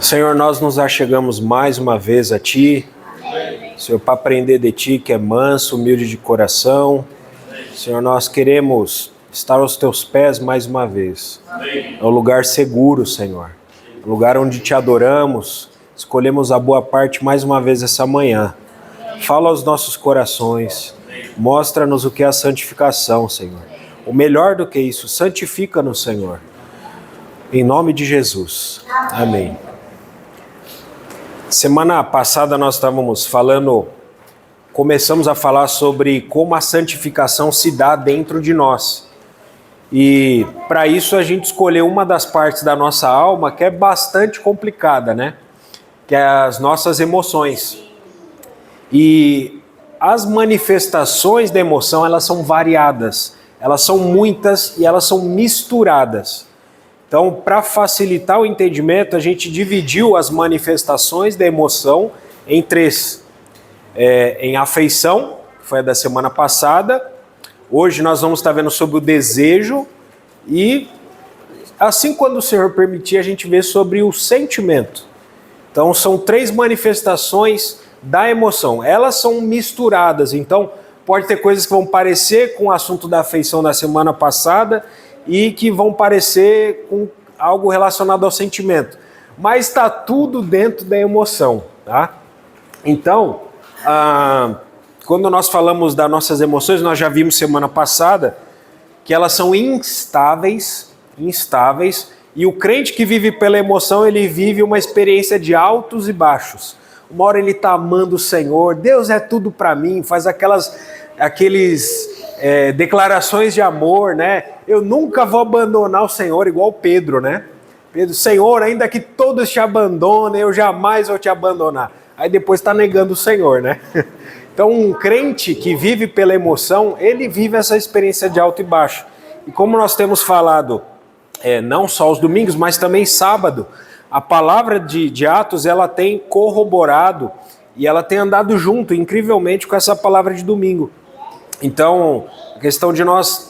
Senhor, nós nos achegamos mais uma vez a Ti, Senhor, para aprender de Ti, que é manso, humilde de coração. Senhor, nós queremos estar aos Teus pés mais uma vez. É um lugar seguro, Senhor. É um lugar onde Te adoramos. Escolhemos a boa parte mais uma vez essa manhã. Fala aos nossos corações. Mostra-nos o que é a santificação, Senhor. O melhor do que isso, santifica-nos, Senhor. Em nome de Jesus. Amém. Semana passada nós começamos a falar sobre como a santificação se dá dentro de nós. E para isso a gente escolheu uma das partes da nossa alma que é bastante complicada, né? Que é as nossas emoções. E as manifestações da emoção, elas são variadas, elas são muitas e elas são misturadas. Então, para facilitar o entendimento, a gente dividiu as manifestações da emoção em três. Em afeição, que foi a da semana passada. Hoje nós vamos estar vendo sobre o desejo. E, assim quando o Senhor permitir, a gente vê sobre o sentimento. Então, são três manifestações da emoção. Elas são misturadas. Então, pode ter coisas que vão parecer com o assunto da afeição da semana passada e que vão parecer com algo relacionado ao sentimento. Mas está tudo dentro da emoção, tá? Então, quando nós falamos das nossas emoções, nós já vimos semana passada que elas são instáveis, e o crente que vive pela emoção, ele vive uma experiência de altos e baixos. Uma hora ele está amando o Senhor, Deus é tudo para mim, faz aqueles declarações de amor, né? Eu nunca vou abandonar o Senhor, igual Pedro, né? Pedro, Senhor, ainda que todos te abandonem, eu jamais vou te abandonar. Aí depois está negando o Senhor, né? Então um crente que vive pela emoção, ele vive essa experiência de alto e baixo. E como nós temos falado, não só os domingos, mas também sábado, a palavra de Atos, ela tem corroborado e ela tem andado junto, incrivelmente, com essa palavra de domingo. Então, a questão de nós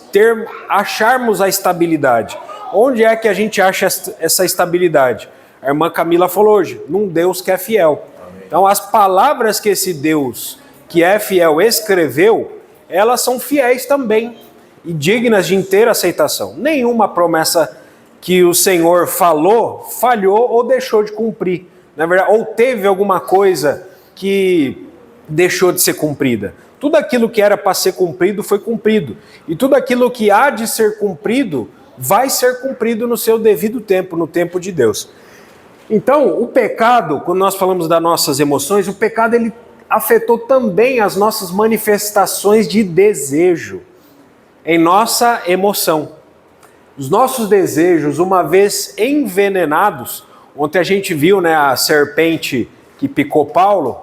acharmos a estabilidade. Onde é que a gente acha essa estabilidade? A irmã Camila falou hoje, num Deus que é fiel. Então, as palavras que esse Deus que é fiel escreveu, elas são fiéis também e dignas de inteira aceitação. Nenhuma promessa que o Senhor falou, falhou ou deixou de cumprir. Na verdade, ou teve alguma coisa que deixou de ser cumprida. Tudo aquilo que era para ser cumprido foi cumprido. E tudo aquilo que há de ser cumprido vai ser cumprido no seu devido tempo, no tempo de Deus. Então, o pecado, quando nós falamos das nossas emoções, o pecado ele afetou também as nossas manifestações de desejo em nossa emoção. Os nossos desejos, uma vez envenenados, ontem a gente viu, né, a serpente que picou Paulo,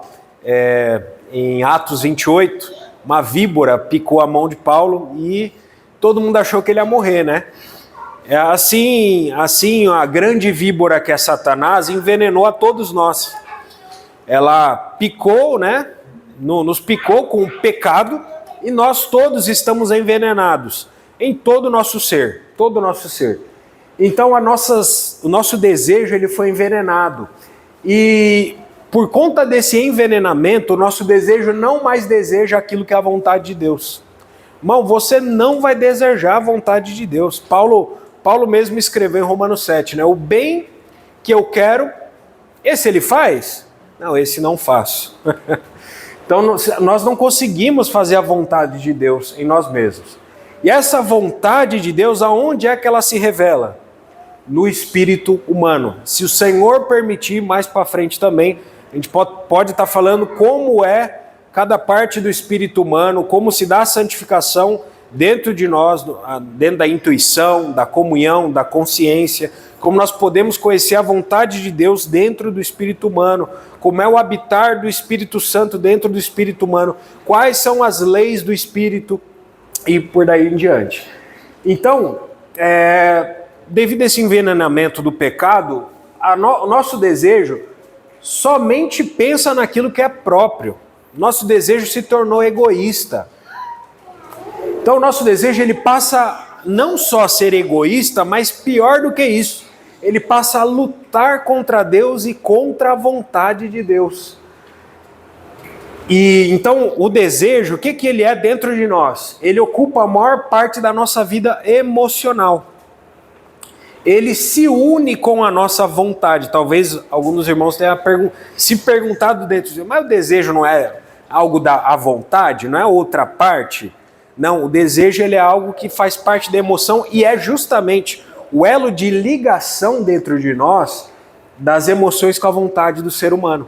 em Atos 28, uma víbora picou a mão de Paulo e todo mundo achou que ele ia morrer, né? Assim, a grande víbora que é Satanás envenenou a todos nós. Ela picou, né? Nos picou com o pecado e nós todos estamos envenenados em todo o nosso ser, todo o nosso ser. Então o nosso desejo ele foi envenenado e por conta desse envenenamento, o nosso desejo não mais deseja aquilo que é a vontade de Deus. Irmão, você não vai desejar a vontade de Deus. Paulo mesmo escreveu em Romanos 7, né? O bem que eu quero, esse ele faz? Não, esse não faço. Então nós não conseguimos fazer a vontade de Deus em nós mesmos. E essa vontade de Deus, aonde é que ela se revela? No espírito humano. Se o Senhor permitir, mais para frente também, a gente pode estar falando como é cada parte do espírito humano, como se dá a santificação dentro de nós, dentro da intuição, da comunhão, da consciência, como nós podemos conhecer a vontade de Deus dentro do espírito humano, como é o habitar do Espírito Santo dentro do espírito humano, quais são as leis do espírito e por daí em diante. Então, devido a esse envenenamento do pecado, o nosso desejo somente pensa naquilo que é próprio. Nosso desejo se tornou egoísta. Então o nosso desejo ele passa não só a ser egoísta, mas pior do que isso. ele passa a lutar contra Deus e contra a vontade de Deus. E então o desejo, o que ele é dentro de nós? Ele ocupa a maior parte da nossa vida emocional. Ele se une com a nossa vontade. Talvez alguns dos irmãos tenham se perguntado dentro de, mas o desejo não é algo da vontade? Não é outra parte? Não, o desejo ele é algo que faz parte da emoção e é justamente o elo de ligação dentro de nós das emoções com a vontade do ser humano.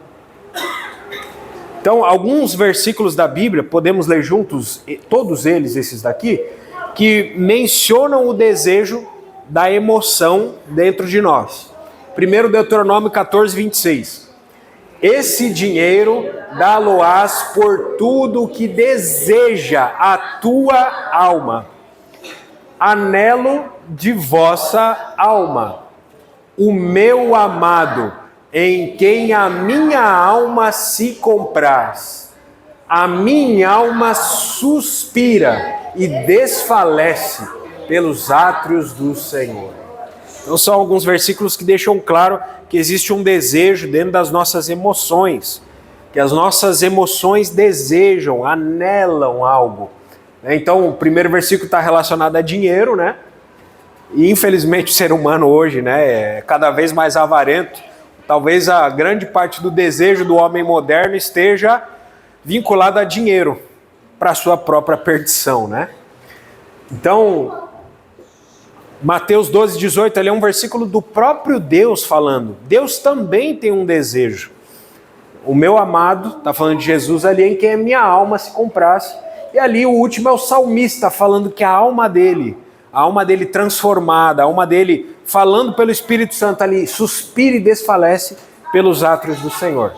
Então, alguns versículos da Bíblia, podemos ler juntos, todos eles, esses daqui, que mencionam o desejo da emoção dentro de nós. Primeiro, Deuteronômio 14, 26. Esse dinheiro dá-lo-ás por tudo o que deseja a tua alma, anelo de vossa alma, o meu amado, em quem a minha alma se compraz. A minha alma suspira e desfalece pelos átrios do Senhor. Então são alguns versículos que deixam claro que existe um desejo dentro das nossas emoções, que as nossas emoções desejam, anelam algo. Então o primeiro versículo está relacionado a dinheiro, né? E infelizmente o ser humano hoje, né, é cada vez mais avarento. Talvez a grande parte do desejo do homem moderno esteja vinculado a dinheiro, para a sua própria perdição, né? Então, Mateus 12, 18, ali é um versículo do próprio Deus falando. Deus também tem um desejo. O meu amado, está falando de Jesus ali, em quem a minha alma se comprasse. E ali o último é o salmista, falando que a alma dele transformada, a alma dele falando pelo Espírito Santo ali, suspira e desfalece pelos átrios do Senhor.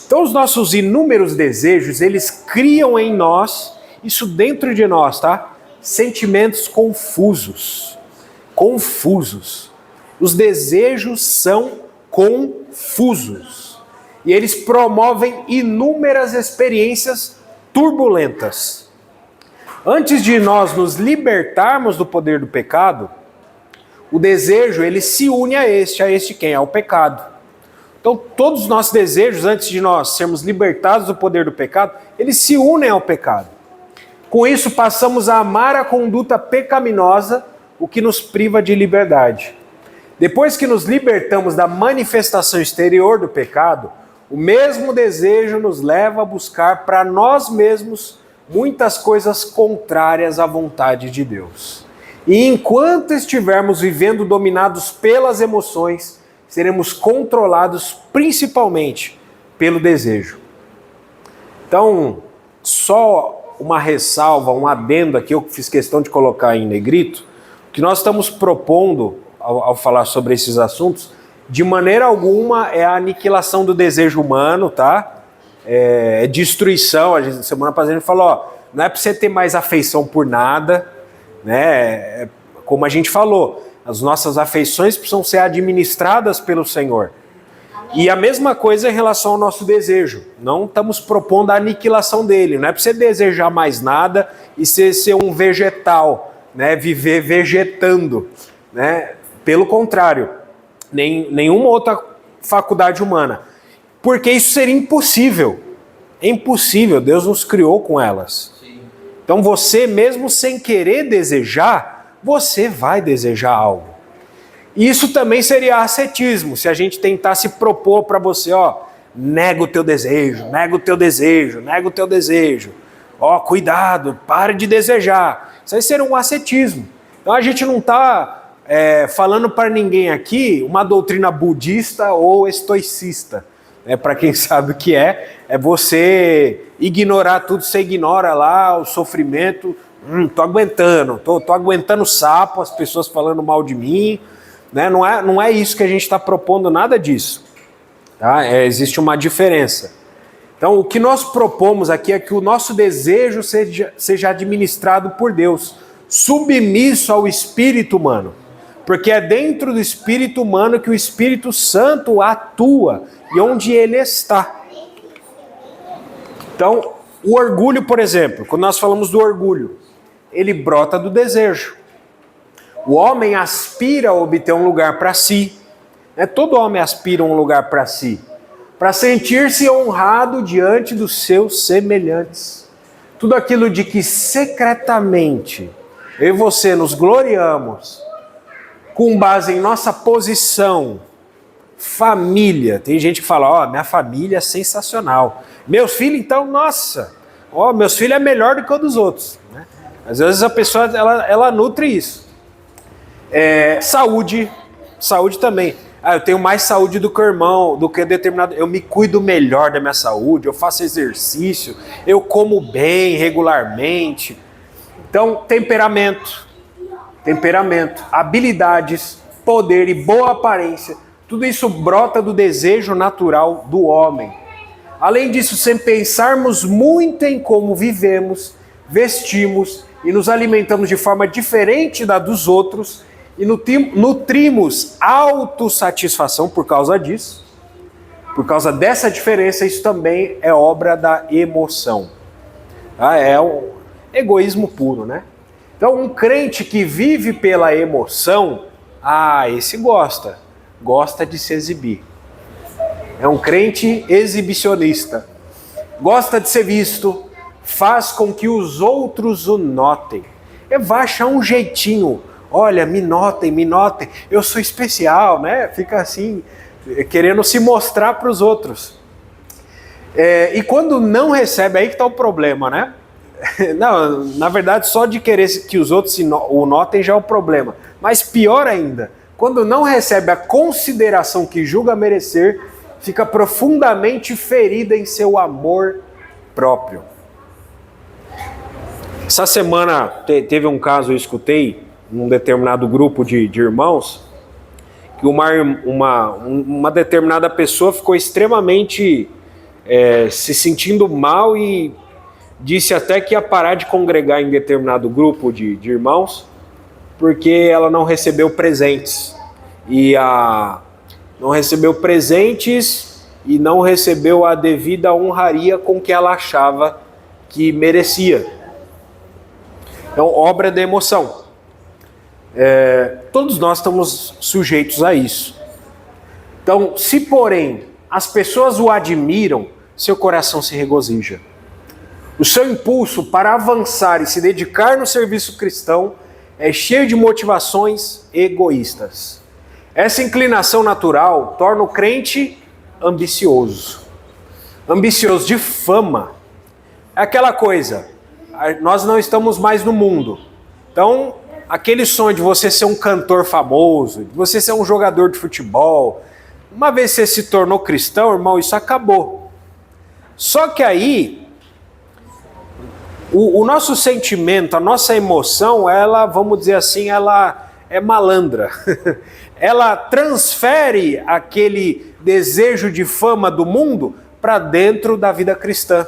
Então os nossos inúmeros desejos, eles criam em nós, isso dentro de nós, tá? Sentimentos confusos. Os desejos são confusos. E eles promovem inúmeras experiências turbulentas. Antes de nós nos libertarmos do poder do pecado, o desejo, ele se une a este quem? Ao pecado. Então, todos os nossos desejos, antes de nós sermos libertados do poder do pecado, eles se unem ao pecado. Com isso, passamos a amar a conduta pecaminosa, o que nos priva de liberdade. Depois que nos libertamos da manifestação exterior do pecado, o mesmo desejo nos leva a buscar para nós mesmos muitas coisas contrárias à vontade de Deus. E enquanto estivermos vivendo dominados pelas emoções, seremos controlados principalmente pelo desejo. Então, só uma ressalva, um adendo aqui, eu fiz questão de colocar em negrito, que nós estamos propondo, ao falar sobre esses assuntos, de maneira alguma é a aniquilação do desejo humano, tá? É destruição. Semana passada a gente falou, ó, não é para você ter mais afeição por nada, né? Como a gente falou, as nossas afeições precisam ser administradas pelo Senhor. E a mesma coisa em relação ao nosso desejo. Não estamos propondo a aniquilação dele. Não é para você desejar mais nada e ser um vegetal, né? Viver vegetando, né? Pelo contrário, nenhuma outra faculdade humana. Porque isso seria impossível. É impossível, Deus nos criou com elas. Sim. Então você, mesmo sem querer desejar, você vai desejar algo. Isso também seria ascetismo, se a gente tentasse propor para você, ó, nega o teu desejo, nega o teu desejo, nega o teu desejo. Ó, cuidado, pare de desejar. Isso aí seria um ascetismo. Então a gente não está falando para ninguém aqui uma doutrina budista ou estoicista. Para quem sabe o que é você ignorar tudo, você ignora lá o sofrimento, tô aguentando, tô aguentando sapo, as pessoas falando mal de mim, né? Não é isso que a gente está propondo, nada disso, tá? Existe uma diferença. Então o que nós propomos aqui é que o nosso desejo seja administrado por Deus, submisso ao espírito humano, porque é dentro do espírito humano que o Espírito Santo atua e onde ele está. Então, o orgulho, por exemplo, quando nós falamos do orgulho, ele brota do desejo. O homem aspira a obter um lugar para si, Todo homem aspira um lugar para si, para sentir-se honrado diante dos seus semelhantes. Tudo aquilo de que secretamente eu e você nos gloriamos, com base em nossa posição, família. Tem gente que fala, minha família é sensacional. Meus filhos, então, nossa, meus filhos é melhor do que o dos outros. Né? Às vezes a pessoa, ela nutre isso. Saúde também. Eu tenho mais saúde do que o irmão, do que determinado. Eu me cuido melhor da minha saúde, eu faço exercício, eu como bem regularmente. Então, temperamento, habilidades, poder e boa aparência, tudo isso brota do desejo natural do homem. Além disso, sem pensarmos muito em como vivemos, vestimos e nos alimentamos de forma diferente da dos outros, e nutrimos autossatisfação por causa disso, por causa dessa diferença, isso também é obra da emoção. É um egoísmo puro, né? Então, um crente que vive pela emoção, esse gosta de se exibir. É um crente exibicionista, gosta de ser visto, faz com que os outros o notem. Vai achar um jeitinho. Olha, me notem, eu sou especial, né? Fica assim, querendo se mostrar para os outros. E quando não recebe, aí que está o problema, né? Não, na verdade, só de querer que os outros o notem já é o problema. Mas pior ainda, quando não recebe a consideração que julga merecer, fica profundamente ferida em seu amor próprio. Essa semana teve um caso, eu escutei, num determinado grupo de irmãos, que uma determinada pessoa ficou extremamente se sentindo mal e disse até que ia parar de congregar em determinado grupo de irmãos, porque ela não recebeu presentes. Não recebeu presentes e não recebeu a devida honraria com que ela achava que merecia. Então, obra da emoção. Todos nós estamos sujeitos a isso. Então, se porém as pessoas o admiram, seu coração se regozija. O seu impulso para avançar e se dedicar no serviço cristão é cheio de motivações egoístas. Essa inclinação natural torna o crente ambicioso. Ambicioso de fama. É aquela coisa, nós não estamos mais no mundo. Então, aquele sonho de você ser um cantor famoso, de você ser um jogador de futebol, uma vez que você se tornou cristão, irmão, isso acabou. Só que aí, o nosso sentimento, a nossa emoção, ela, vamos dizer assim, ela é malandra. Ela transfere aquele desejo de fama do mundo para dentro da vida cristã.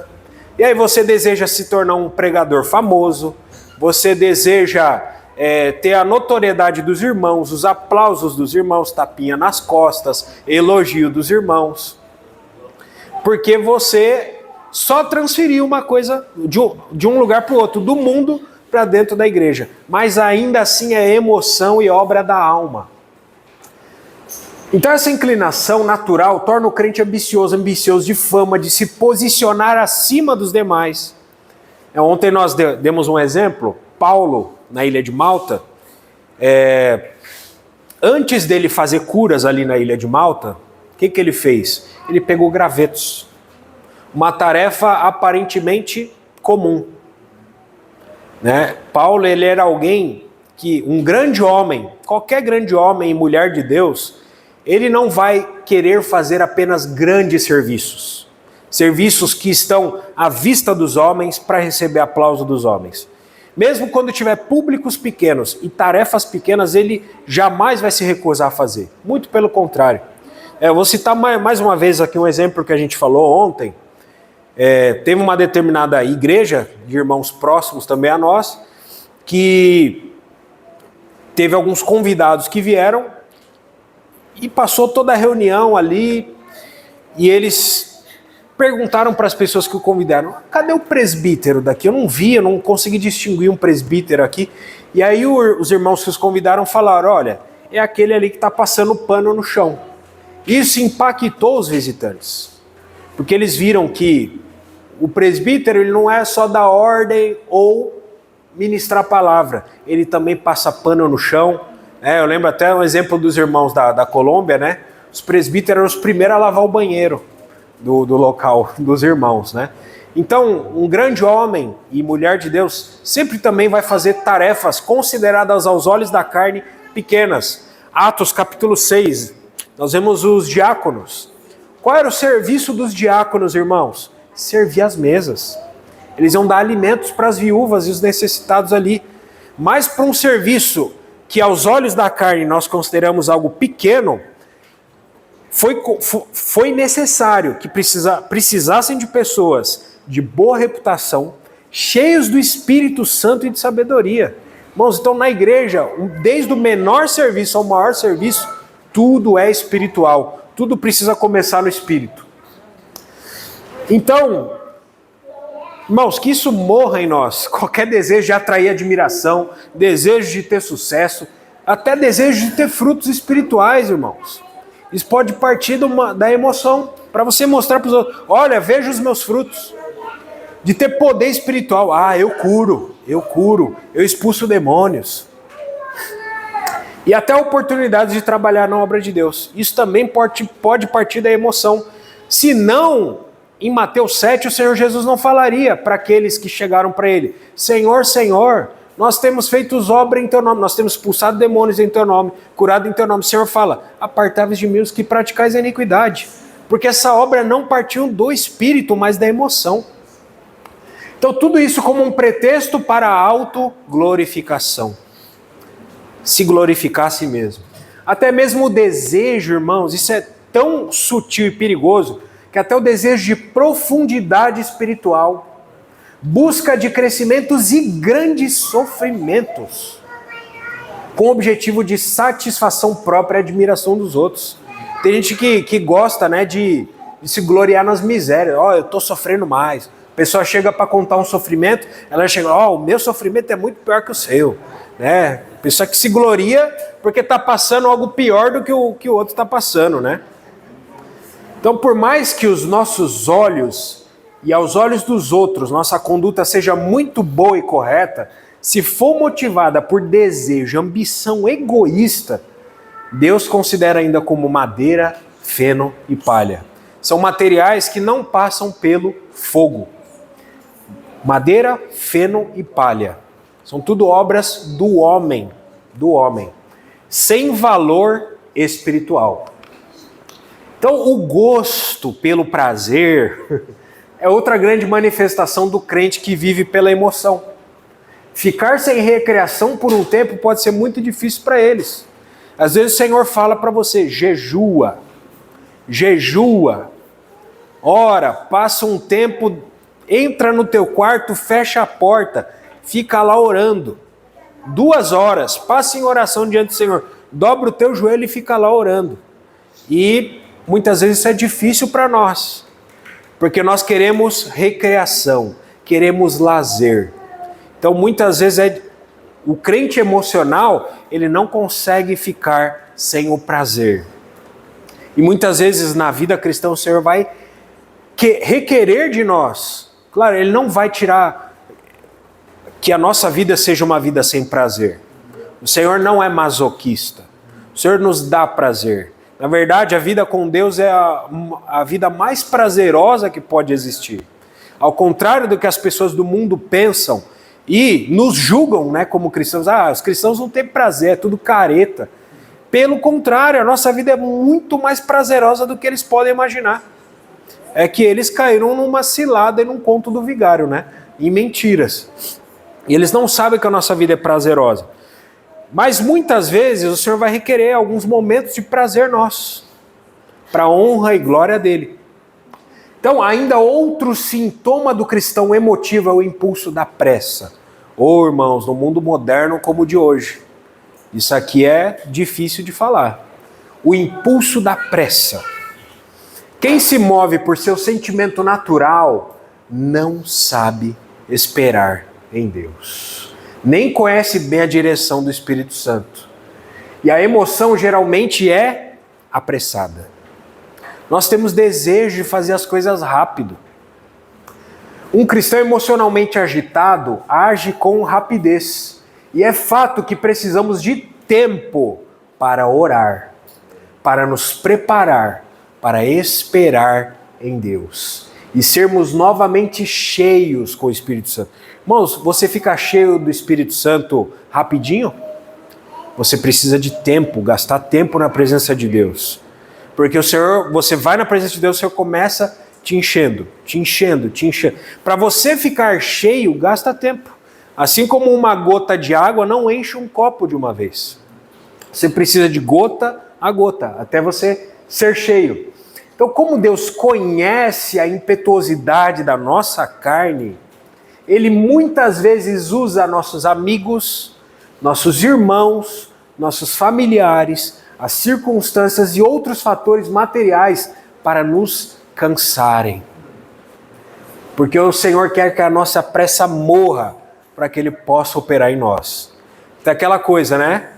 E aí você deseja se tornar um pregador famoso, você deseja ter a notoriedade dos irmãos, os aplausos dos irmãos, tapinha nas costas, elogio dos irmãos. Porque você só transferiu uma coisa de um lugar para o outro, do mundo para dentro da igreja. Mas ainda assim é emoção e obra da alma. Então essa inclinação natural torna o crente ambicioso de fama, de se posicionar acima dos demais. Ontem nós demos um exemplo, Paulo, na ilha de Malta, antes dele fazer curas ali na ilha de Malta, o que ele fez? Ele pegou gravetos, uma tarefa aparentemente comum. Né? Paulo, ele era alguém que, um grande homem, qualquer grande homem e mulher de Deus, ele não vai querer fazer apenas grandes serviços. Serviços que estão à vista dos homens para receber aplauso dos homens. Mesmo quando tiver públicos pequenos e tarefas pequenas, ele jamais vai se recusar a fazer. Muito pelo contrário. Eu vou citar mais uma vez aqui um exemplo que a gente falou ontem. Teve uma determinada igreja de irmãos próximos também a nós, que teve alguns convidados que vieram e passou toda a reunião ali e eles perguntaram para as pessoas que o convidaram: cadê o presbítero daqui? Eu não vi, eu não consegui distinguir um presbítero aqui. E aí os irmãos que os convidaram falaram: olha, é aquele ali que está passando pano no chão. Isso impactou os visitantes, porque eles viram que o presbítero ele não é só dar ordem ou ministrar a palavra, ele também passa pano no chão. Eu lembro até um exemplo dos irmãos da Colômbia, né? Os presbíteros eram os primeiros a lavar o banheiro do local, dos irmãos, né? Então, um grande homem e mulher de Deus sempre também vai fazer tarefas consideradas aos olhos da carne pequenas. Atos capítulo 6, nós vemos os diáconos. Qual era o serviço dos diáconos, irmãos? Servir as mesas. Eles iam dar alimentos para as viúvas e os necessitados ali. Mas para um serviço que aos olhos da carne nós consideramos algo pequeno, foi necessário que precisassem de pessoas de boa reputação, cheios do Espírito Santo e de sabedoria. Irmãos, então na igreja, desde o menor serviço ao maior serviço, tudo é espiritual. Tudo precisa começar no Espírito. Então, irmãos, que isso morra em nós. Qualquer desejo de atrair admiração, desejo de ter sucesso, até desejo de ter frutos espirituais, irmãos. Isso pode partir da emoção, para você mostrar para os outros, olha, veja os meus frutos. De ter poder espiritual, eu curo, eu expulso demônios. E até a oportunidade de trabalhar na obra de Deus. Isso também pode partir da emoção. Se não, em Mateus 7, o Senhor Jesus não falaria para aqueles que chegaram para ele, Senhor, Senhor, nós temos feito obras em teu nome, nós temos expulsado demônios em teu nome, curado em teu nome. O Senhor fala, apartai-vos de mim os que praticais a iniquidade. Porque essa obra não partiu do espírito, mas da emoção. Então tudo isso como um pretexto para a autoglorificação. Se glorificar a si mesmo. Até mesmo o desejo, irmãos, isso é tão sutil e perigoso, que até o desejo de profundidade espiritual, busca de crescimentos e grandes sofrimentos, com o objetivo de satisfação própria e admiração dos outros. Tem gente que gosta, né, de se gloriar nas misérias. Eu estou sofrendo mais. A pessoa chega para contar um sofrimento, ela chega, o meu sofrimento é muito pior que o seu. Né? A pessoa que se gloria porque está passando algo pior do que o outro está passando, né? Então, por mais que os nossos olhos e aos olhos dos outros, nossa conduta seja muito boa e correta, se for motivada por desejo, ambição egoísta, Deus considera ainda como madeira, feno e palha. São materiais que não passam pelo fogo. Madeira, feno e palha. São tudo obras do homem, sem valor espiritual. Então, o gosto pelo prazer é outra grande manifestação do crente que vive pela emoção. Ficar sem recreação por um tempo pode ser muito difícil para eles. Às vezes o Senhor fala para você, jejua, ora, passa um tempo, entra no teu quarto, fecha a porta, fica lá orando, 2 horas, passa em oração diante do Senhor, dobra o teu joelho e fica lá orando. E muitas vezes isso é difícil para nós, porque nós queremos recreação, queremos lazer. Então muitas vezes o crente emocional, ele não consegue ficar sem o prazer. E muitas vezes na vida cristã o Senhor vai requerer de nós, claro, ele não vai tirar que a nossa vida seja uma vida sem prazer. O Senhor não é masoquista. O Senhor nos dá prazer. Na verdade, a vida com Deus é a vida mais prazerosa que pode existir. Ao contrário do que as pessoas do mundo pensam e nos julgam, né, como cristãos. Os cristãos não têm prazer, é tudo careta. Pelo contrário, a nossa vida é muito mais prazerosa do que eles podem imaginar. É que eles caíram numa cilada e num conto do vigário, né? Em mentiras. E eles não sabem que a nossa vida é prazerosa. Mas muitas vezes o Senhor vai requerer alguns momentos de prazer nosso, para a honra e glória dele. Então, ainda outro sintoma do cristão emotivo é o impulso da pressa. Irmãos, no mundo moderno como o de hoje, isso aqui é difícil de falar. O impulso da pressa. Quem se move por seu sentimento natural não sabe esperar em Deus. Nem conhece bem a direção do Espírito Santo. E a emoção geralmente é apressada. Nós temos desejo de fazer as coisas rápido. Um cristão emocionalmente agitado age com rapidez. E é fato que precisamos de tempo para orar, para nos preparar, para esperar em Deus e sermos novamente cheios com o Espírito Santo. Irmãos, você fica cheio do Espírito Santo rapidinho? Você precisa de tempo, gastar tempo na presença de Deus. Porque o Senhor, você vai na presença de Deus, o Senhor começa te enchendo. Para você ficar cheio, gasta tempo. Assim como uma gota de água não enche um copo de uma vez. Você precisa de gota a gota, até você ser cheio. Então, como Deus conhece a impetuosidade da nossa carne, Ele muitas vezes usa nossos amigos, nossos irmãos, nossos familiares, as circunstâncias e outros fatores materiais para nos cansarem. Porque o Senhor quer que a nossa pressa morra para que Ele possa operar em nós. Então, aquela coisa, né?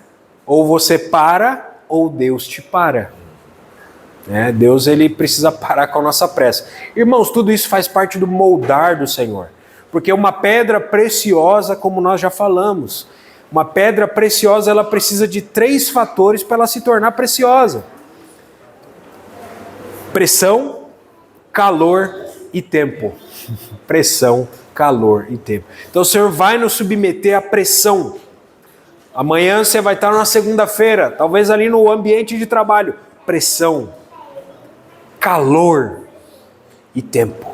Ou você para, ou Deus te para. Deus, Ele precisa parar com a nossa pressa. Irmãos, tudo isso faz parte do moldar do Senhor. Porque uma pedra preciosa, como nós já falamos, uma pedra preciosa, ela precisa de 3 fatores para ela se tornar preciosa: pressão, calor e tempo. Pressão, calor e tempo. Então o Senhor vai nos submeter à pressão. Amanhã você vai estar na segunda-feira, talvez ali no ambiente de trabalho. Pressão, calor e tempo.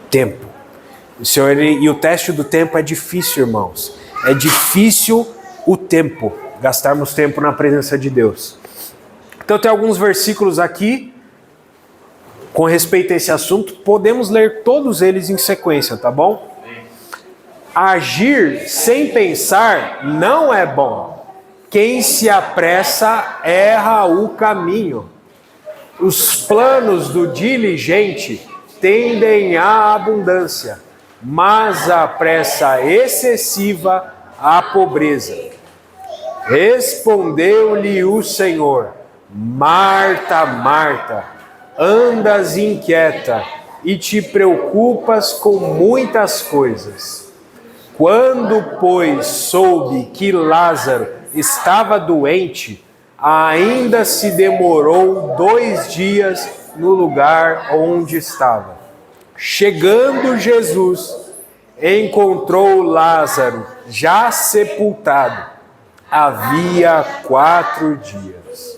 Tempo. O Senhor, e o teste do tempo é difícil, irmãos. É difícil o tempo, gastarmos tempo na presença de Deus. Então tem alguns versículos aqui com respeito a esse assunto. Podemos ler todos eles em sequência, tá bom? Agir sem pensar não é bom. Quem se apressa erra o caminho. Os planos do diligente tendem à abundância, mas a pressa excessiva à pobreza. Respondeu-lhe o Senhor: Marta, Marta, andas inquieta e te preocupas com muitas coisas. Quando, pois, soube que Lázaro estava doente, ainda se demorou 2 dias no lugar onde estava. Chegando Jesus, encontrou Lázaro já sepultado, havia 4 dias.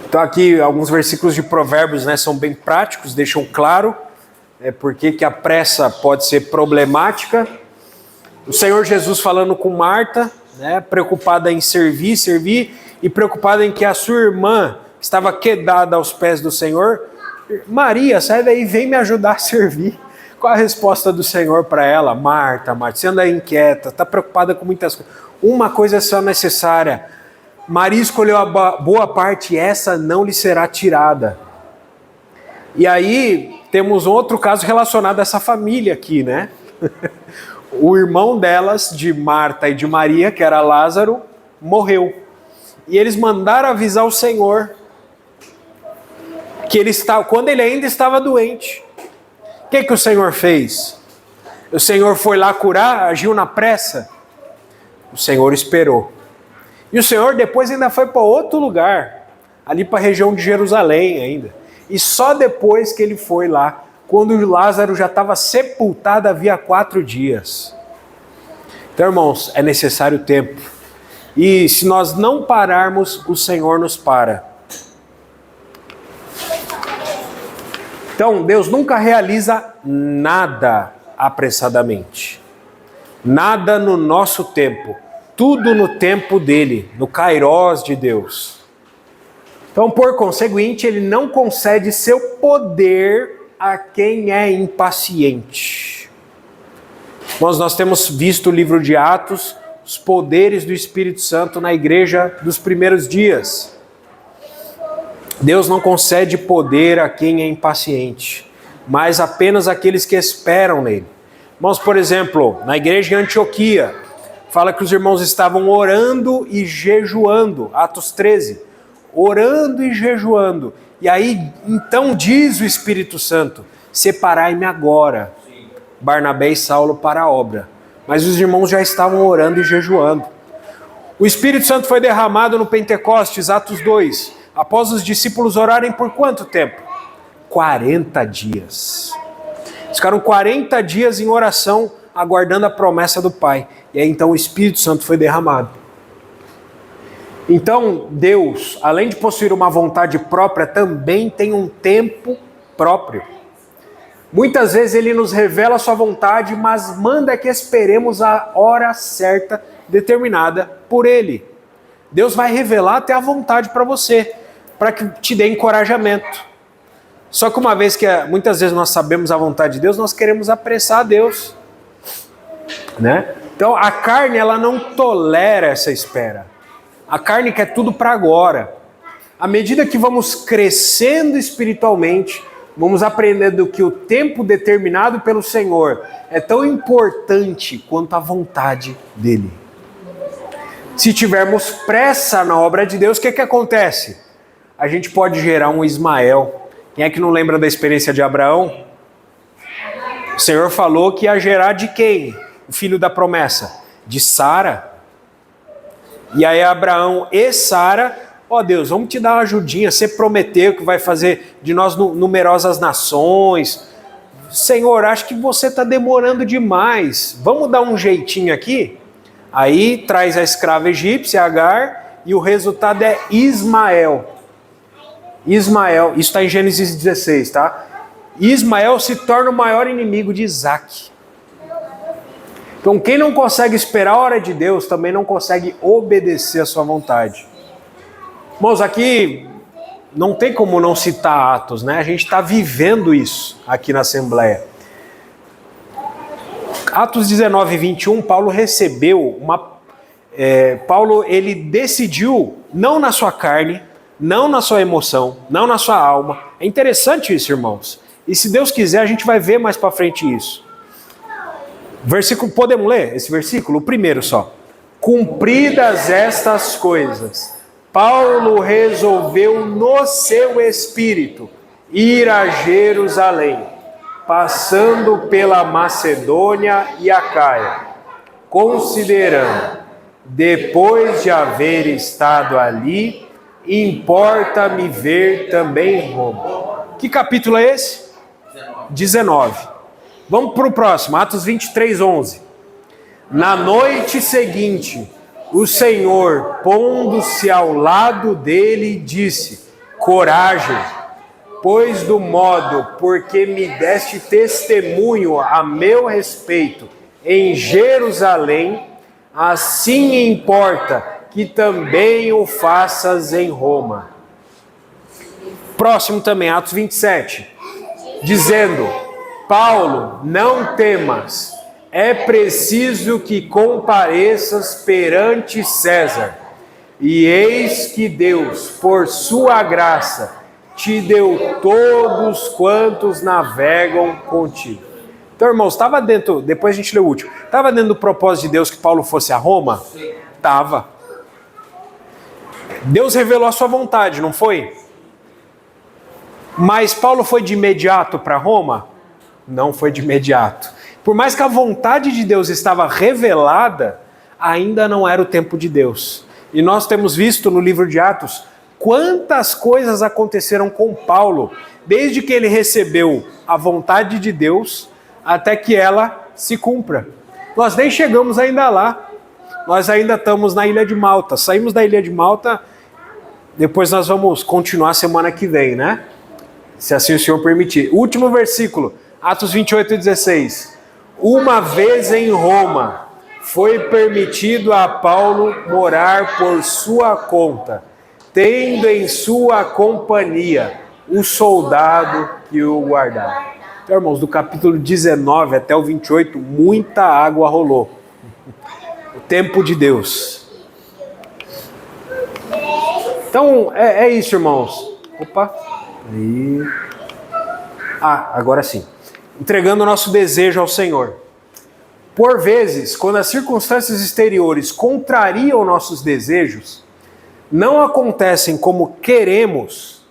Então aqui alguns versículos de Provérbios, são bem práticos, deixam claro porque que a pressa pode ser problemática. O Senhor Jesus falando com Marta, preocupada em servir e preocupada em que a sua irmã estava quedada aos pés do Senhor. Maria, sai daí, vem me ajudar a servir. Qual a resposta do Senhor para ela? Marta, Marta, você anda inquieta, está preocupada com muitas coisas. Uma coisa é só necessária. Maria escolheu a boa parte e essa não lhe será tirada. E aí temos outro caso relacionado a essa família aqui, O irmão delas, de Marta e de Maria, que era Lázaro, morreu. E eles mandaram avisar o Senhor que quando ele ainda estava doente. O que o Senhor fez? O Senhor foi lá curar, agiu na pressa? O Senhor esperou. E o Senhor depois ainda foi para outro lugar, ali para a região de Jerusalém ainda. E só depois que ele foi lá, quando Lázaro já estava sepultado havia 4 dias. Então, irmãos, é necessário tempo. E se nós não pararmos, o Senhor nos para. Então, Deus nunca realiza nada apressadamente. Nada no nosso tempo. Tudo no tempo dele, no kairós de Deus. Então, por conseguinte, ele não concede seu poder a quem é impaciente. Nós temos visto o livro de Atos, os poderes do Espírito Santo na igreja dos primeiros dias. Deus não concede poder a quem é impaciente, mas apenas aqueles que esperam nele. Irmãos, por exemplo, na igreja de Antioquia, fala que os irmãos estavam orando e jejuando, Atos 13. orando e jejuando. E aí, então diz o Espírito Santo, separai-me agora, Barnabé e Saulo, para a obra. Mas os irmãos já estavam orando e jejuando. O Espírito Santo foi derramado no Pentecostes, Atos 2, após os discípulos orarem por quanto tempo? 40 dias. Ficaram 40 dias em oração, aguardando a promessa do Pai. E aí então o Espírito Santo foi derramado. Então Deus, além de possuir uma vontade própria, também tem um tempo próprio. Muitas vezes Ele nos revela a sua vontade, mas manda que esperemos a hora certa, determinada por Ele. Deus vai revelar até a vontade para você, para que te dê encorajamento. Só que uma vez que muitas vezes nós sabemos a vontade de Deus, nós queremos apressar a Deus, né? Então a carne, ela não tolera essa espera. A carne quer tudo para agora. À medida que vamos crescendo espiritualmente, vamos aprendendo que o tempo determinado pelo Senhor é tão importante quanto a vontade dele. Se tivermos pressa na obra de Deus, o que acontece? A gente pode gerar um Ismael. Quem é que não lembra da experiência de Abraão? O Senhor falou que ia gerar de quem? O filho da promessa? De Sara. E aí Abraão e Sara, ó Deus, vamos te dar uma ajudinha, você prometeu que vai fazer de nós numerosas nações. Senhor, acho que você está demorando demais, vamos dar um jeitinho aqui? Aí traz a escrava egípcia, Agar, e o resultado é Ismael. Ismael, isso está em Gênesis 16, tá? Ismael se torna o maior inimigo de Isaac. Então quem não consegue esperar a hora de Deus, também não consegue obedecer a sua vontade. Irmãos, aqui não tem como não citar Atos, né? A gente está vivendo isso aqui na Assembleia. Atos 19 e 21, Paulo recebeu Paulo, ele decidiu, não na sua carne, não na sua emoção, não na sua alma. É interessante isso, irmãos. E se Deus quiser, a gente vai ver mais para frente isso. Versículo, podemos ler esse versículo? O primeiro só. Cumpridas estas coisas, Paulo resolveu no seu espírito ir a Jerusalém, passando pela Macedônia e Acaia, considerando, depois de haver estado ali, importa-me ver também Roma. Que capítulo é esse? 19. Vamos para o próximo, Atos 23, 11. Na noite seguinte, o Senhor, pondo-se ao lado dele, disse: coragem, pois do modo porque me deste testemunho a meu respeito em Jerusalém, assim importa que também o faças em Roma. Próximo também, Atos 27, dizendo: Paulo, não temas, é preciso que compareças perante César, e eis que Deus, por sua graça, te deu todos quantos navegam contigo. Então, irmãos, estava dentro, depois a gente lê o último, estava dentro do propósito de Deus que Paulo fosse a Roma? Estava. Deus revelou a sua vontade, não foi? Mas Paulo foi de imediato para Roma? Não foi de imediato. Por mais que a vontade de Deus estava revelada, ainda não era o tempo de Deus. E nós temos visto no livro de Atos quantas coisas aconteceram com Paulo, desde que ele recebeu a vontade de Deus até que ela se cumpra. Nós nem chegamos ainda lá. Nós ainda estamos na Ilha de Malta. Saímos da Ilha de Malta, depois nós vamos continuar semana que vem, né? Se assim o Senhor permitir. Último versículo, Atos 28 e 16. Uma vez em Roma, foi permitido a Paulo morar por sua conta, tendo em sua companhia o soldado que o guardava. Então, irmãos, do capítulo 19 até o 28, muita água rolou. O tempo de Deus. Então, é isso, irmãos. Opa. Aí. Agora sim. Entregando o nosso desejo ao Senhor. Por vezes, quando as circunstâncias exteriores contrariam nossos desejos, não acontecem como queremos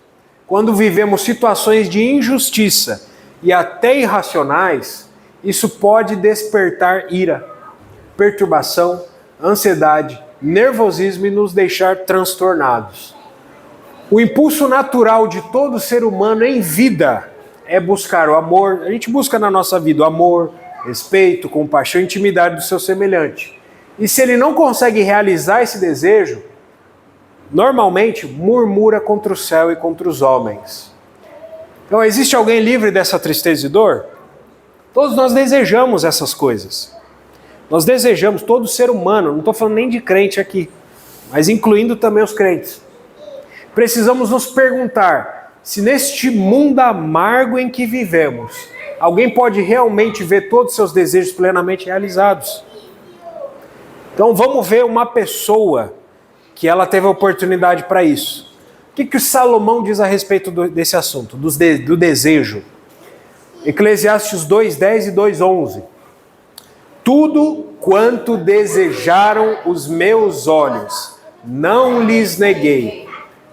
quando vivemos situações de injustiça e até irracionais, isso pode despertar ira, perturbação, ansiedade, nervosismo e nos deixar transtornados. O impulso natural de todo ser humano em vida é buscar o amor. A gente busca na nossa vida o amor, respeito, compaixão e intimidade do seu semelhante. E se ele não consegue realizar esse desejo, normalmente murmura contra o céu e contra os homens. Então, existe alguém livre dessa tristeza e dor? Todos nós desejamos essas coisas. Nós desejamos, todo ser humano, não estou falando nem de crente aqui, mas incluindo também os crentes. Precisamos nos perguntar se neste mundo amargo em que vivemos, alguém pode realmente ver todos os seus desejos plenamente realizados. Então vamos ver uma pessoa que ela teve a oportunidade para isso. O que o Salomão diz a respeito desse assunto, do desejo? Eclesiastes 2:10 e 2:11. Tudo quanto desejaram os meus olhos, não lhes neguei,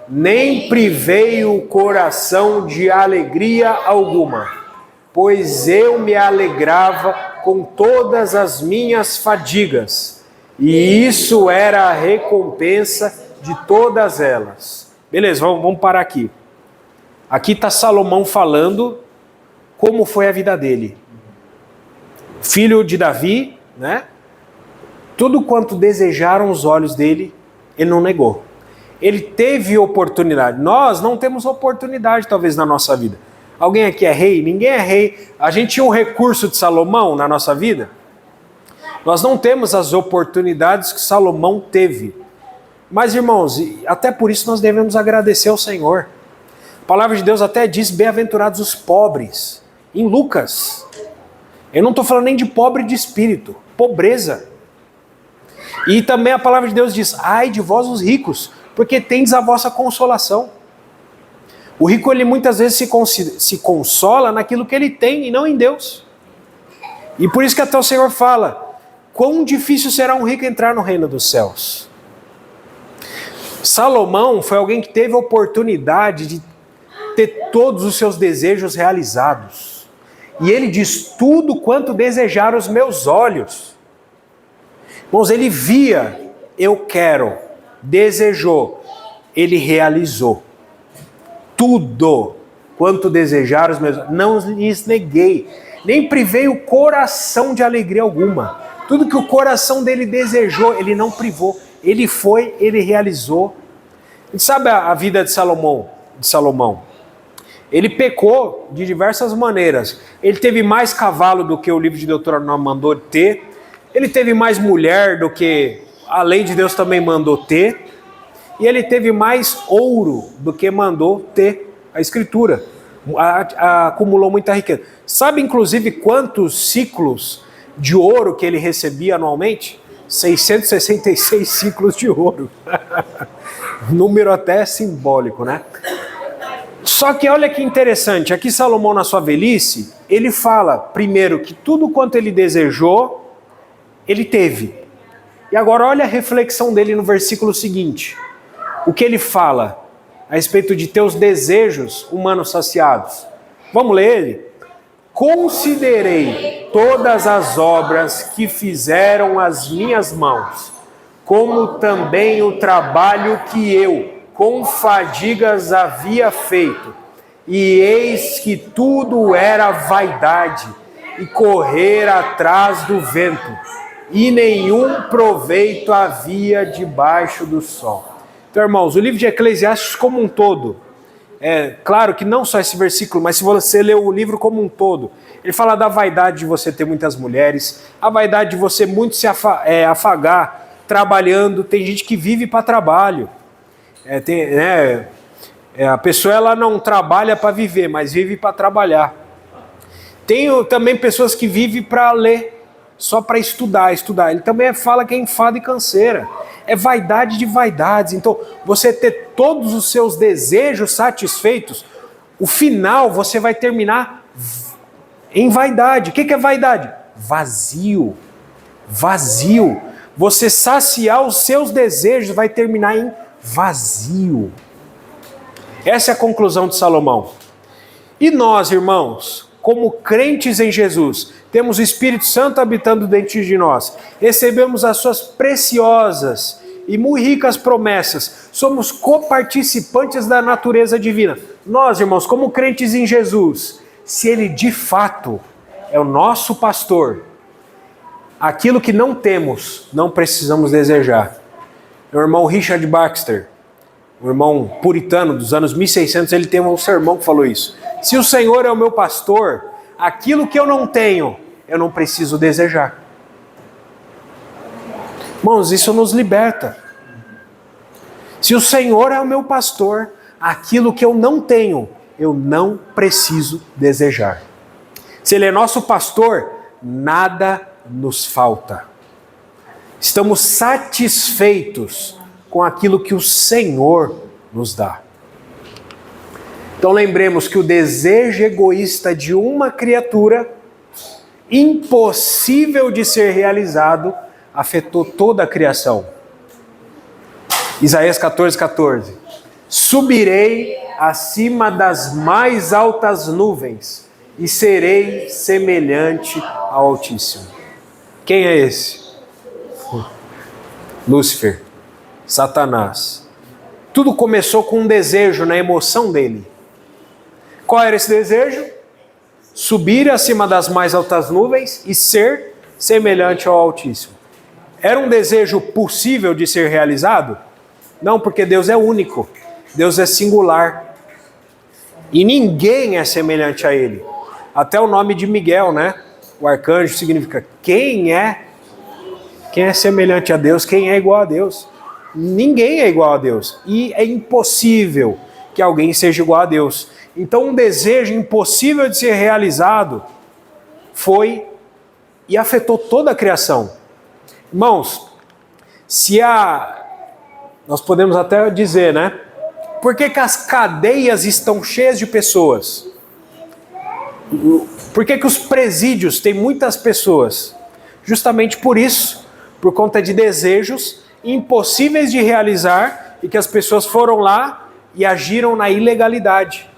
nem privei o coração de alegria alguma, pois eu me alegrava com todas as minhas fadigas, e isso era a recompensa de todas elas. Beleza, vamos parar aqui. Aqui está Salomão falando como foi a vida dele. Filho de Davi, né? Tudo quanto desejaram os olhos dele, ele não negou. Ele teve oportunidade. Nós não temos oportunidade, talvez, na nossa vida. Alguém aqui é rei? Ninguém é rei. A gente tinha um recurso de Salomão na nossa vida? Nós não temos as oportunidades que Salomão teve. Mas, irmãos, até por isso nós devemos agradecer ao Senhor. A palavra de Deus até diz, bem-aventurados os pobres. Em Lucas. Eu não estou falando nem de pobre de espírito. Pobreza. E também a palavra de Deus diz, ai de vós os ricos, porque tendes a vossa consolação. O rico, ele muitas vezes se consola naquilo que ele tem e não em Deus. E por isso que até o Senhor fala, quão difícil será um rico entrar no reino dos céus. Salomão foi alguém que teve a oportunidade de ter todos os seus desejos realizados. E ele diz, tudo quanto desejaram os meus olhos. Irmãos, ele via, eu quero, desejou, ele realizou. Tudo quanto desejaram os meus olhos, não lhes neguei, nem privei o coração de alegria alguma. Tudo que o coração dele desejou, ele não privou. Ele foi, ele realizou. A gente sabe a vida de Salomão. Ele pecou de diversas maneiras. Ele teve mais cavalo do que o livro de Deuteronômio mandou ter. Ele teve mais mulher do que a lei de Deus também mandou ter. E ele teve mais ouro do que mandou ter a Escritura. Acumulou muita riqueza. Sabe, inclusive, quantos ciclos de ouro que ele recebia anualmente? 666 ciclos de ouro. Número até simbólico, né? Só que olha que interessante, aqui Salomão na sua velhice, ele fala primeiro que tudo quanto ele desejou, ele teve. E agora olha a reflexão dele no versículo seguinte. O que ele fala a respeito de teus desejos humanos saciados. Vamos ler ele? Considerei todas as obras que fizeram as minhas mãos, como também o trabalho que eu, com fadigas, havia feito, e eis que tudo era vaidade, e correr atrás do vento, e nenhum proveito havia debaixo do sol. Então, irmãos, o livro de Eclesiastes como um todo, claro que não só esse versículo, mas se você ler o livro como um todo, ele fala da vaidade de você ter muitas mulheres, a vaidade de você muito se afagar trabalhando. Tem gente que vive para trabalho. A pessoa ela não trabalha para viver, mas vive para trabalhar. Tem também pessoas que vivem para ler, só para estudar. Ele também fala que é enfado e canseira. É vaidade de vaidades. Então, você ter todos os seus desejos satisfeitos, o final você vai terminar em vaidade. O que é vaidade? Vazio. Você saciar os seus desejos vai terminar em vazio. Essa é a conclusão de Salomão. E nós, irmãos, como crentes em Jesus, temos o Espírito Santo habitando dentro de nós, recebemos as suas preciosas e muito ricas promessas, somos coparticipantes da natureza divina. Nós, irmãos, como crentes em Jesus, se Ele de fato é o nosso pastor, aquilo que não temos, não precisamos desejar. Meu irmão Richard Baxter, um irmão puritano dos anos 1600, ele tem um sermão que falou isso. Se o Senhor é o meu pastor, aquilo que eu não tenho, eu não preciso desejar. Irmãos, isso nos liberta. Se o Senhor é o meu pastor, aquilo que eu não tenho, eu não preciso desejar. Se Ele é nosso pastor, nada nos falta. Estamos satisfeitos com aquilo que o Senhor nos dá. Então lembremos que o desejo egoísta de uma criatura, impossível de ser realizado, afetou toda a criação. Isaías 14:14. Subirei acima das mais altas nuvens e serei semelhante ao Altíssimo. Quem é esse? Lúcifer, Satanás. Tudo começou com um desejo na emoção dele. Qual era esse desejo? Subir acima das mais altas nuvens e ser semelhante ao Altíssimo. Era um desejo possível de ser realizado? Não, porque Deus é único. Deus é singular. E ninguém é semelhante a Ele. Até o nome de Miguel, né? O arcanjo significa quem é semelhante a Deus, quem é igual a Deus. Ninguém é igual a Deus. E é impossível que alguém seja igual a Deus. Então um desejo impossível de ser realizado foi e afetou toda a criação. Irmãos, nós podemos até dizer, né? Por que as cadeias estão cheias de pessoas? Por que os presídios têm muitas pessoas? Justamente por isso, por conta de desejos impossíveis de realizar e que as pessoas foram lá e agiram na ilegalidade.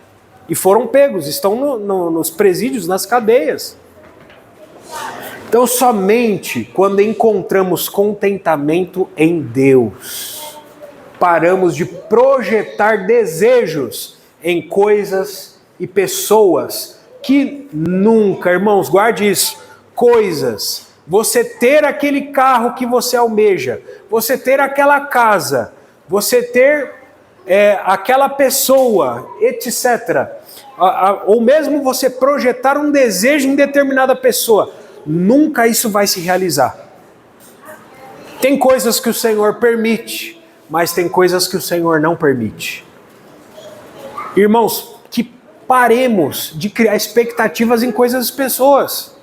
E foram pegos, estão nos presídios, nas cadeias. Então, somente quando encontramos contentamento em Deus, paramos de projetar desejos em coisas e pessoas que nunca, irmãos, guarde isso, coisas, você ter aquele carro que você almeja, você ter aquela casa, você ter aquela pessoa, etc. Ou mesmo você projetar um desejo em determinada pessoa, nunca isso vai se realizar. Tem coisas que o Senhor permite, mas tem coisas que o Senhor não permite. Irmãos, que paremos de criar expectativas em coisas e pessoas,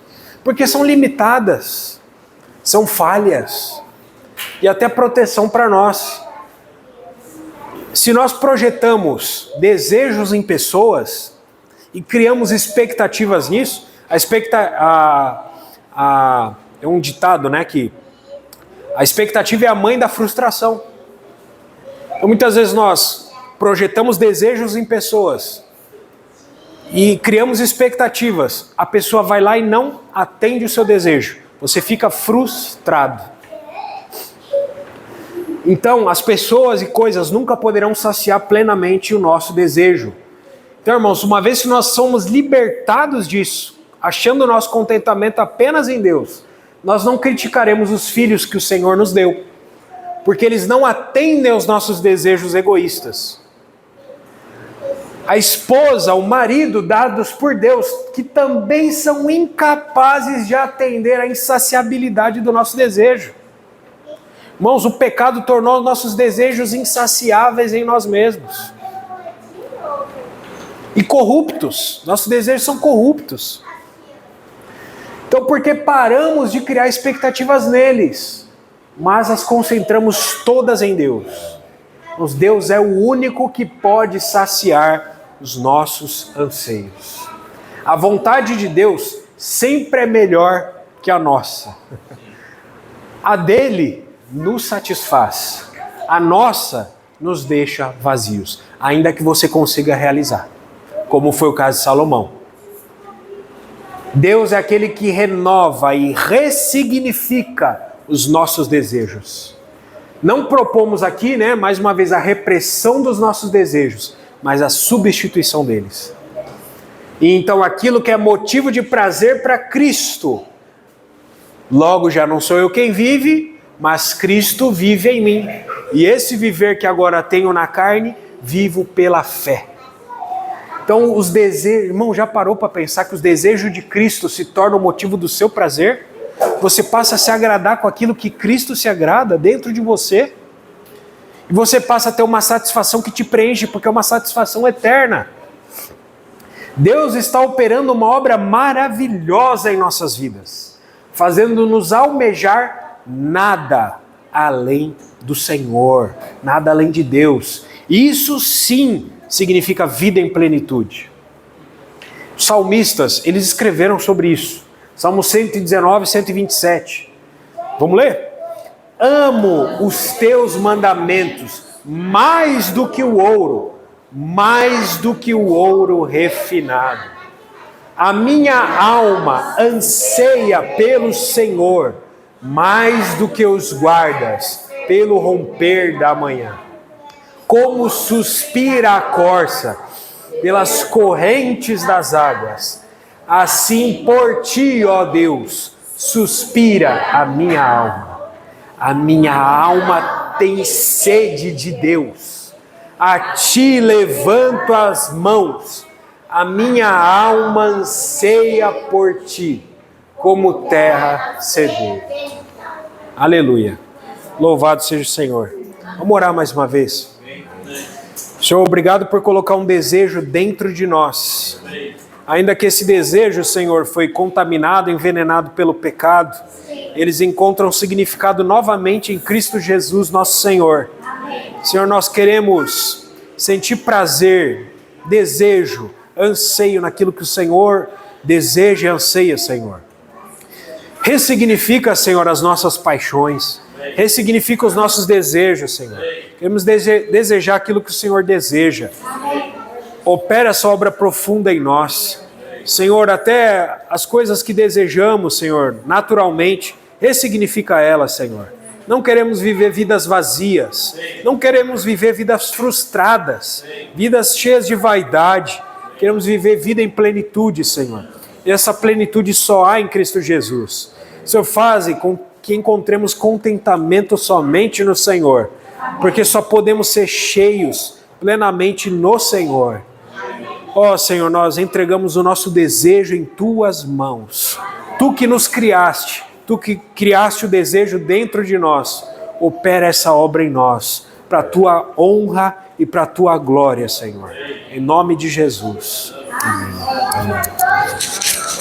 porque são limitadas, são falhas, e até proteção para nós. Se nós projetamos desejos em pessoas e criamos expectativas nisso, é um ditado, né, que a expectativa é a mãe da frustração. Então, muitas vezes nós projetamos desejos em pessoas e criamos expectativas. A pessoa vai lá e não atende o seu desejo. Você fica frustrado. Então, as pessoas e coisas nunca poderão saciar plenamente o nosso desejo. Então, irmãos, uma vez que nós somos libertados disso, achando o nosso contentamento apenas em Deus, nós não criticaremos os filhos que o Senhor nos deu, porque eles não atendem aos nossos desejos egoístas. A esposa, o marido dados por Deus, que também são incapazes de atender à insaciabilidade do nosso desejo. Irmãos, o pecado tornou nossos desejos insaciáveis em nós mesmos. E corruptos. Nossos desejos são corruptos. Então, porque paramos de criar expectativas neles, mas as concentramos todas em Deus. Deus é o único que pode saciar os nossos anseios. A vontade de Deus sempre é melhor que a nossa. A dele nos satisfaz. A nossa nos deixa vazios, ainda que você consiga realizar, como foi o caso de Salomão. Deus é aquele que renova e ressignifica os nossos desejos. Não propomos aqui, mais uma vez, a repressão dos nossos desejos, mas a substituição deles. E então aquilo que é motivo de prazer para Cristo, logo já não sou eu quem vive, mas Cristo vive em mim. E esse viver que agora tenho na carne, vivo pela fé. Então os desejos, irmão, já parou para pensar que os desejos de Cristo se tornam o motivo do seu prazer? Você passa a se agradar com aquilo que Cristo se agrada dentro de você. E você passa a ter uma satisfação que te preenche, porque é uma satisfação eterna. Deus está operando uma obra maravilhosa em nossas vidas, fazendo-nos almejar nada além do Senhor, nada além de Deus. Isso sim significa vida em plenitude. Os salmistas, eles escreveram sobre isso. Salmo 119, 127. Vamos ler? Amo os teus mandamentos mais do que o ouro, mais do que o ouro refinado. A minha alma anseia pelo Senhor, mais do que os guardas, pelo romper da manhã. Como suspira a corça pelas correntes das águas, assim por ti, ó Deus, suspira a minha alma. A minha alma tem sede de Deus. A ti levanto as mãos. A minha alma anseia por ti, como terra sedenta. Aleluia. Louvado seja o Senhor. Vamos orar mais uma vez. Senhor, obrigado por colocar um desejo dentro de nós. Ainda que esse desejo, Senhor, foi contaminado, envenenado pelo pecado, eles encontram significado novamente em Cristo Jesus, nosso Senhor. Senhor, nós queremos sentir prazer, desejo, anseio naquilo que o Senhor deseja e anseia, Senhor. Ressignifica, Senhor, as nossas paixões. Ressignifica os nossos desejos, Senhor. Queremos desejar aquilo que o Senhor deseja. Opera essa obra profunda em nós. Senhor, até as coisas que desejamos, Senhor, naturalmente, ressignifica elas, Senhor. Não queremos viver vidas vazias. Não queremos viver vidas frustradas. Vidas cheias de vaidade. Queremos viver vida em plenitude, Senhor. E essa plenitude só há em Cristo Jesus. Senhor, faze com que encontremos contentamento somente no Senhor, porque só podemos ser cheios plenamente no Senhor. Ó Senhor, nós entregamos o nosso desejo em Tuas mãos. Tu que nos criaste, Tu que criaste o desejo dentro de nós, opera essa obra em nós, para a Tua honra e para a Tua glória, Senhor. Em nome de Jesus. Amém.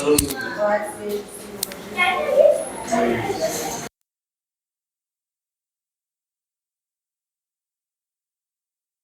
Amém.